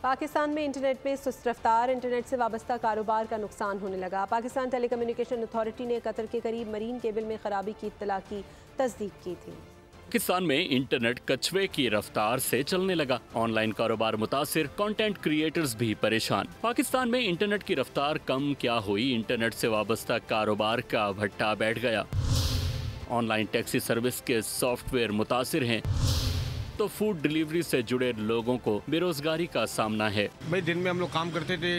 पाकिस्तान में इंटरनेट में सुस्त रफ्तार, इंटरनेट से वाबस्ता कारोबार का नुकसान होने लगा। पाकिस्तान टेलीकम्युनिकेशन अथॉरिटी ने कतर के करीब मरीन केबल में खराबी की इत्तला की तस्दीक की थी। पाकिस्तान में इंटरनेट कछुए की रफ्तार से चलने लगा। ऑनलाइन कारोबार मुतासिर, कंटेंट क्रिएटर्स भी परेशान। पाकिस्तान में इंटरनेट की रफ्तार कम क्या हुई, इंटरनेट से वाबस्ता कारोबार का भट्टा बैठ गया। ऑनलाइन टैक्सी सर्विस के सॉफ्टवेयर मुतासिर हैं तो फूड डिलीवरी से जुड़े लोगों को बेरोजगारी का सामना है। भाई दिन में हम लोग काम करते थे,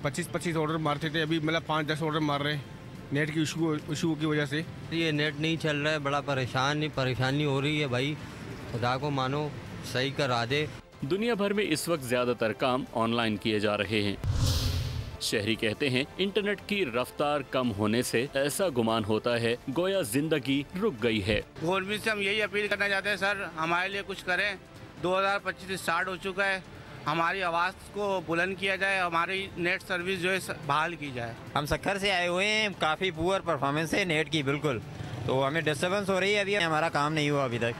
25-25 ऑर्डर मारते थे, अभी मतलब 5-10 ऑर्डर मार रहे हैं नेट की इशू की वजह से। ये नेट नहीं चल रहा है, बड़ा परेशानी हो रही है भाई, खुदा को मानो सही करा दे। दुनिया भर में इस वक्त ज्यादातर काम ऑनलाइन किए जा रहे हैं। शहरी कहते हैं इंटरनेट की रफ्तार कम होने से ऐसा गुमान होता है गोया जिंदगी रुक गई है। गवर्नमेंट से हम यही अपील करना चाहते हैं, सर हमारे लिए कुछ करें। 2025 स्टार्ट हो चुका है, हमारी आवाज़ को बुलंद किया जाए, हमारी नेट सर्विस जो है बहाल की जाए। हम सक्खर से आए हुए हैं, काफ़ी पुअर परफॉर्मेंस है नेट की बिल्कुल, तो हमें डिस्टर्बेंस हो रही है, अभी हमारा काम नहीं हुआ अभी तक।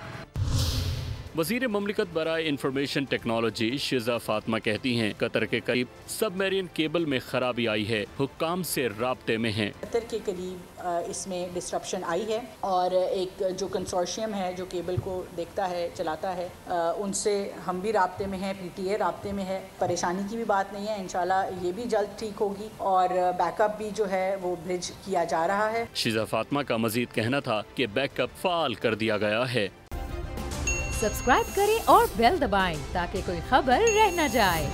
वज़ीर ममलिकत बराए इंफॉर्मेशन टेक्नोलॉजी शिजा फातिमा कहती हैं कतर के करीब सबमरीन केबल में खराबी आई है, हुक्काम से राब्ते में हैं। कतर के करीब इसमें डिस्ट्रप्शन आई है और एक जो कंसोर्शियम है जो केबल को देखता है चलाता है, उनसे हम भी राब्ते में हैं, PTA राब्ते में है। परेशानी की भी बात नहीं है, इंशाल्लाह ये भी जल्द ठीक होगी और बैकअप भी जो है वो ब्रिज किया जा रहा है। शिजा फातिमा का मजीद कहना था कि बैकअप फाल कर दिया गया है। सब्सक्राइब करें और बेल दबाएं ताकि कोई खबर रह न जाए।